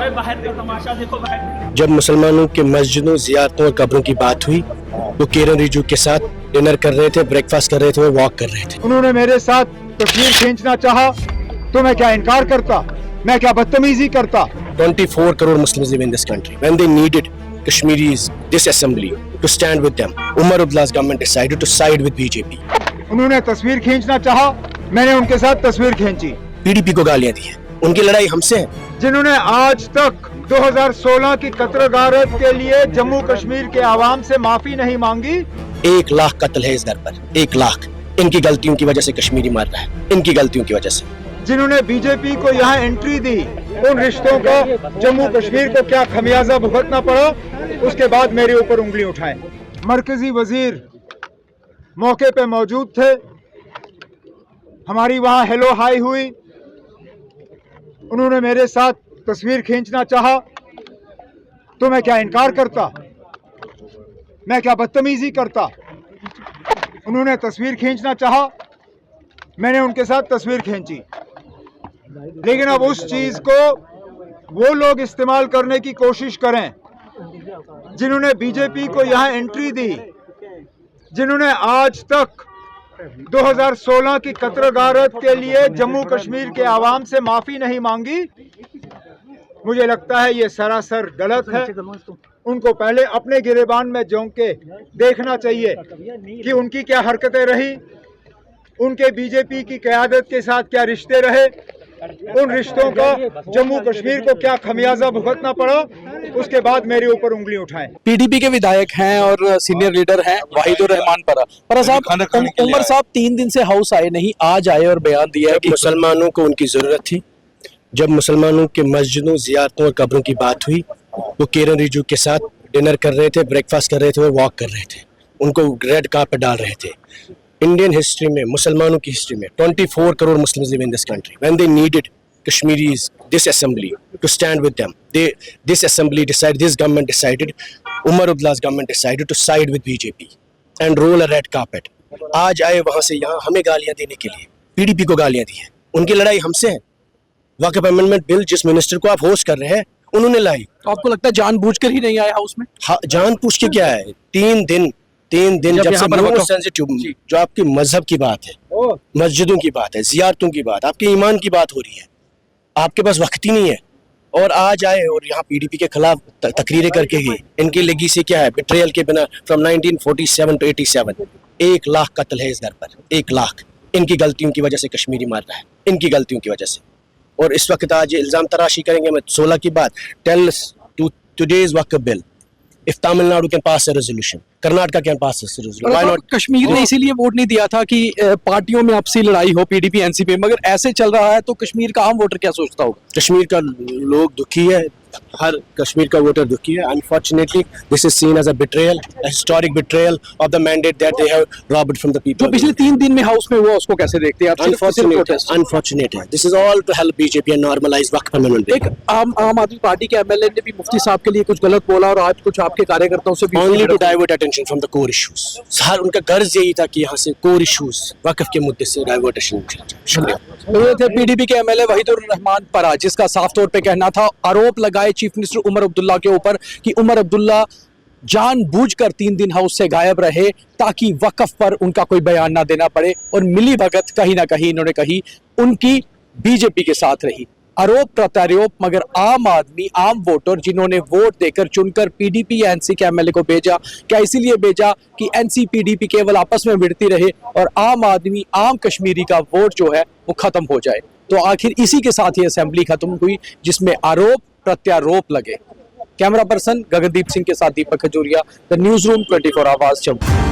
भाई बाहर का तमाशा देखो भाई। जब मुसलमानों के मस्जिदों, ज़ियारतों और कब्रों की बात हुई, वो किरण रिजिजू के साथ डिनर कर रहे थे, ब्रेकफास्ट कर रहे थे, वॉक कर रहे थे। उन्होंने मेरे साथ तस्वीर खींचना चाहा तो मैं क्या इनकार करता, मैं क्या बदतमीजी करता। 24 crore Muslims live in this country. When they needed Kashmiris, this assembly, to stand with them, Umar Abdullah's government decided to side with BJP. उन्होंने तस्वीर खींचना चाहा, मैंने उनके साथ तस्वीर खींची। PDP को गालियां दी हैं, उनकी लड़ाई हमसे है। जिन्होंने आज तक 2016 की कत्ल गारत के लिए जम्मू कश्मीर के आवाम से माफी नहीं मांगी। 1 लाख कत्ल है इस दर पर, 1 लाख। इनकी गलतियों की वजह से कश्मीरी मर रहा है, इनकी गलतियों की वजह से। जिन्होंने बीजेपी को यहाँ एंट्री दी, उन रिश्तों का जम्मू कश्मीर को क्या खमियाजा भुगतना पड़ा, उसके बाद मेरे ऊपर उंगली उठाएं। मरकजी वजीर मौके पे मौजूद थे, हमारी वहाँ हेलो हाई हुई। उन्होंने मेरे साथ तस्वीर खींचना चाहा तो मैं क्या इनकार करता, मैं क्या बदतमीजी करता। उन्होंने तस्वीर खींचना चाहा, मैंने उनके साथ तस्वीर खींची। लेकिन अब उस चीज को वो लोग इस्तेमाल करने की कोशिश करें जिन्होंने बीजेपी को यहाँ एंट्री दी, जिन्होंने आज तक 2016 की कत्ल गारत के लिए जम्मू कश्मीर के आवाम से माफी नहीं मांगी। मुझे लगता है ये सरासर गलत है। उनको पहले अपने गिरेबान में झोंक के देखना चाहिए कि उनकी क्या हरकतें रही, उनके बीजेपी की क़यादत के साथ क्या रिश्ते रहे, उन रिश्तों का जम्मू कश्मीर को क्या खमियाजा भुगतना पड़ा, उसके बाद मेरे ऊपर उंगली उठाएं। पीडीपी के विधायक हैं और सीनियर लीडर हैं वाहिदुर रहमान परा साहब, उमर साहब 3 दिन से हाउस आए नहीं, आज आए और बयान दिया है कि मुसलमानों को उनकी जरूरत थी। जब मुसलमानों के मस्जिदों, ज़ियारतों और कब्रों की बात हुई, वो किरण रिजिजू के साथ डिनर कर रहे थे, ब्रेकफास्ट कर रहे थे, वॉक कर रहे थे, उनको रेड कार्पेट डाल रहे थे। इंडियन हिस्ट्री में, मुसलमानों की हिस्ट्री में 24 crore Muslims live in this country. When they needed Kashmiris, this assembly, to stand with them, this assembly decided, this government decided, Umar Abdullah's government decided to side with BJP and roll a red carpet. आज आए वहां से यहाँ हमें गालियां देने के लिए, PDP को गालियां दी हैं, उनकी लड़ाई हमसे है। वक्फ अमेंडमेंट बिल जिस मिनिस्टर को आप होस्ट कर रहे हैं, उन्होंने लाई। तो आपको लगता है जानबूझकर ही नहीं आए हाउस में? हाँ, जानबूझ के क्या है? 3 दिन जब से मोर सेंसिटिव, जो आपकी मजहब की बात है, मस्जिदों की बात है, ज़ियारतों की बात, आपके ईमान की बात हो रही है, आपके पास वक्त ही नहीं है, और आज आए और यहाँ पीडीपी के खिलाफ तकरीरें करके ही। इनकी लेगेसी क्या है? बिट्रेयल के बिना फ्रॉम 1947 to 87 1 लाख कत्ल है इस दर पर, 1 लाख। इनकी गलतियों की वजह से कश्मीरी मर रहा है, इनकी गलतियों की वजह से। और इस वक्त आज इल्ज़ाम तराशी करेंगे। मैं 16 की बात, टेल today's वक्फ bill, if Tamil Nadu can pass a resolution, Karnataka can pass a resolution, why not? Kashmir ने इसीलिए वोट नहीं दिया था कि पार्टियों में आपसी लड़ाई हो, पीडीपी एनसीपी, मगर ऐसे चल रहा है तो कश्मीर का आम वोटर क्या सोचता होगा? कश्मीर का लोग दुखी है, हर कश्मीर का वोटर दुखी है। Unfortunately, this is seen as a betrayal, a historic betrayal of the mandate that they have robbed from the people. जो पिछले 3 दिन में हाउस में हुआ उसको कैसे देखते हैं आप? Unfortunate है। This is all to help BJP and normalize Waqf amendment. एक आम आदमी पार्टी के एमएलए ने भी मुफ्ती साहब के लिए कुछ गलत बोला और आज कुछ आपके कार्यकर्ताओं से भी Only to divert attention from the core issues. हर उनका गर्ज यही था कि यहाँ से core issues, वक्फ के मुद्दे से डाइवर्टेशन। शुक्रिया। तो ये थे पीडीपी के एमएलए वाहिदुर रहमान परा, जिसका साफ तौर पे कहना था, आरोप लगाए चीफ मिनिस्टर उमर अब्दुल्ला के ऊपर कि उमर अब्दुल्ला जानबूझकर 3 दिन हाउस से गायब रहे ताकि वक्फ पर उनका कोई बयान ना देना पड़े, और मिली भगत कहीं ना कहीं इन्होंने कही उनकी बीजेपी के साथ रही। आरोप प्रत्यारोप, मगर आम आदमी, आम वोटर जिन्होंने वोट देकर चुनकर पीडीपी या एनसी के एमएलए को भेजा, क्या इसीलिए भेजा कि एनसी पीडीपी केवल आपस में भिड़ती रहे और आम आदमी, आम कश्मीरी का वोट जो है वो खत्म हो जाए? तो आखिर इसी के साथ ये असेंबली खत्म हुई जिसमें आरोप प्रत्यारोप लगे। कैमरा पर्सन गगनदीप सिंह के साथ दीपक खजूरिया, द न्यूज़ रूम 24 आवाज जम्मू।